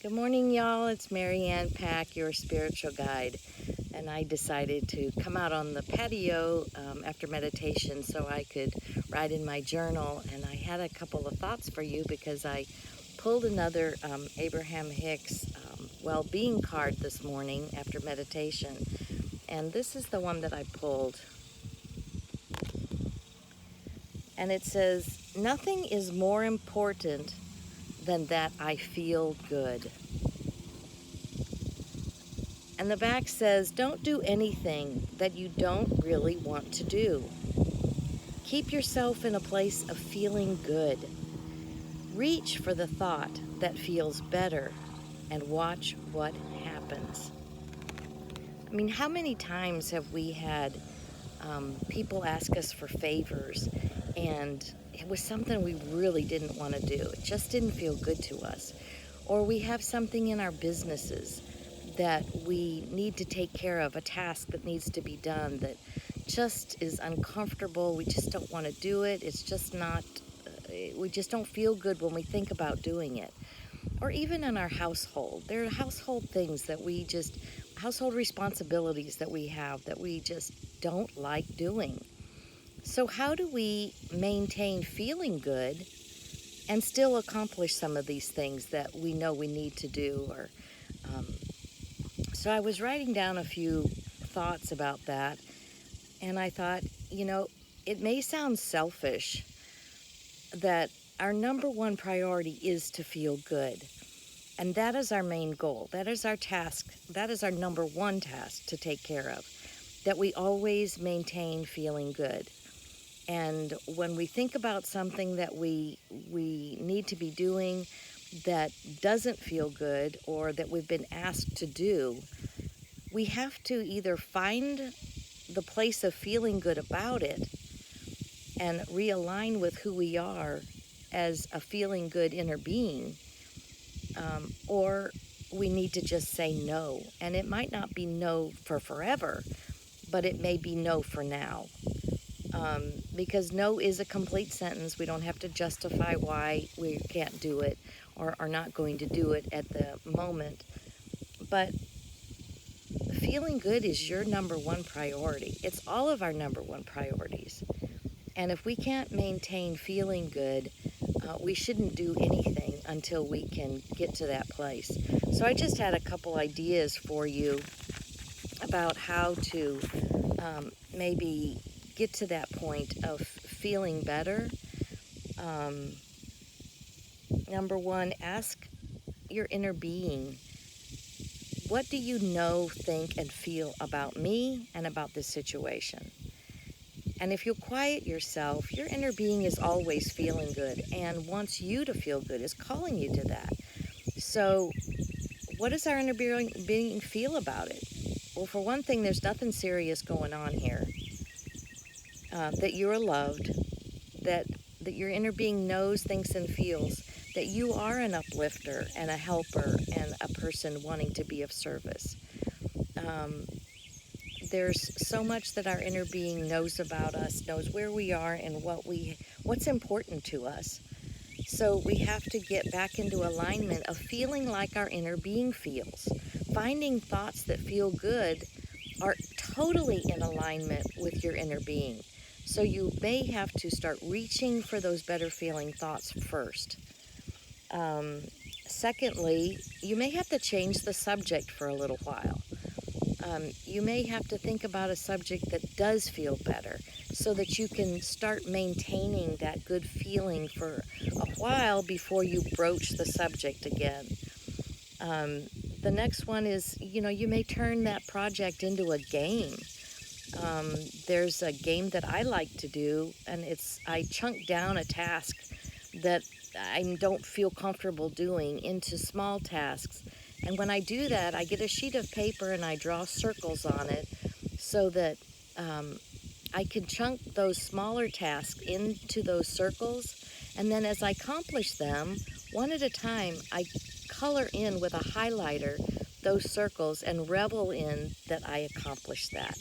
Good morning, y'all. It's Marianne Pack, your spiritual guide. And I decided to come out on the patio after meditation so I could write in my journal. And I had a couple of thoughts for you because I pulled another Abraham-Hicks well-being card this morning after meditation. And this is the one that I pulled. And it says, "Nothing is more important than that I feel good." And the back says, "Don't do anything that you don't really want to do. Keep yourself in a place of feeling good. Reach for the thought that feels better and watch what happens." I mean, how many times have we had people ask us for favors and it was something we really didn't want to do? It just didn't feel good to us. Or we have something in our businesses that we need to take care of, a task that needs to be done that just is uncomfortable. We just don't want to do it. It's just not, we just don't feel good when we think about doing it. Or even in our household, there are household things that we just, household responsibilities that we have that we just don't like doing. So how do we maintain feeling good and still accomplish some of these things that we know we need to do? So I was writing down a few thoughts about that, and I thought, it may sound selfish that our number one priority is to feel good. And that is our main goal. That is our task. That is our number one task to take care of, that we always maintain feeling good. And when we think about something that we need to be doing that doesn't feel good or that we've been asked to do, we have to either find the place of feeling good about it and realign with who we are as a feeling good inner being, or we need to just say no. And it might not be no for forever, but it may be no for now. Because no is a complete sentence. We don't have to justify why we can't do it or are not going to do it at the moment. But feeling good is your number one priority. It's all of our number one priorities. And if we can't maintain feeling good, we shouldn't do anything until we can get to that place. So I just had a couple ideas for you about how to maybe get to that point of feeling better. Number one, ask your inner being, what do you know, think, and feel about me and about this situation? And if you'll quiet yourself, your inner being is always feeling good and wants you to feel good, is calling you to that. So what does our inner being feel about it? Well, for one thing, there's nothing serious going on here. That you are loved, that your inner being knows, thinks, and feels that you are an uplifter and a helper and a person wanting to be of service. There's so much that our inner being knows about us, knows where we are and what's important to us. So we have to get back into alignment of feeling like our inner being feels. Finding thoughts that feel good are totally in alignment with your inner being. So you may have to start reaching for those better feeling thoughts first. Secondly, you may have to change the subject for a little while. You may have to think about a subject that does feel better so that you can start maintaining that good feeling for a while before you broach the subject again. The next one is, you may turn that project into a game. There's a game that I like to do, and I chunk down a task that I don't feel comfortable doing into small tasks. And when I do that, I get a sheet of paper and I draw circles on it so that I can chunk those smaller tasks into those circles. And then as I accomplish them, one at a time, I color in with a highlighter those circles and revel in that I accomplished that.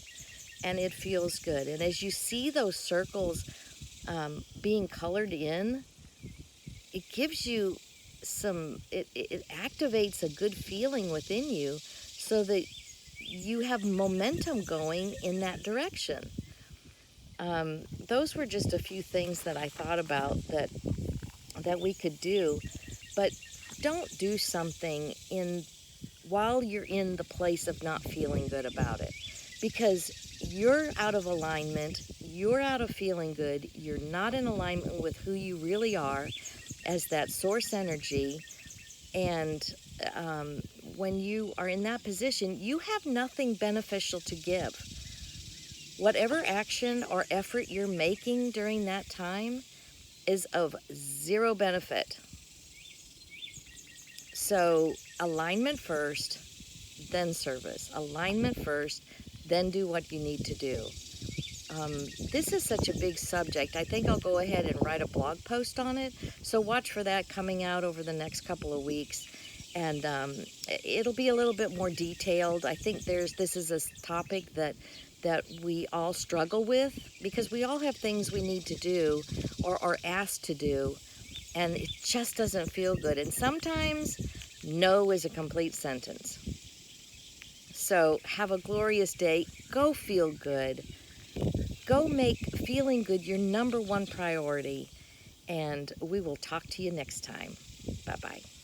And it feels good. And as you see those circles being colored in, it gives you it activates a good feeling within you so that you have momentum going in that direction. Those were just a few things that I thought about that we could do, but don't do something while you're in the place of not feeling good about it, because you're out of alignment, you're out of feeling good, you're not in alignment with who you really are as that source energy. And when you are in that position, you have nothing beneficial to give. Whatever action or effort you're making during that time is of zero benefit. So, alignment first, then service. Alignment first, then do what you need to do. This is such a big subject. I think I'll go ahead and write a blog post on it. So watch for that coming out over the next couple of weeks. And it'll be a little bit more detailed. I think this is a topic that we all struggle with, because we all have things we need to do or are asked to do, and it just doesn't feel good. And sometimes no is a complete sentence. So have a glorious day. Go feel good. Go make feeling good your number one priority. And we will talk to you next time. Bye-bye.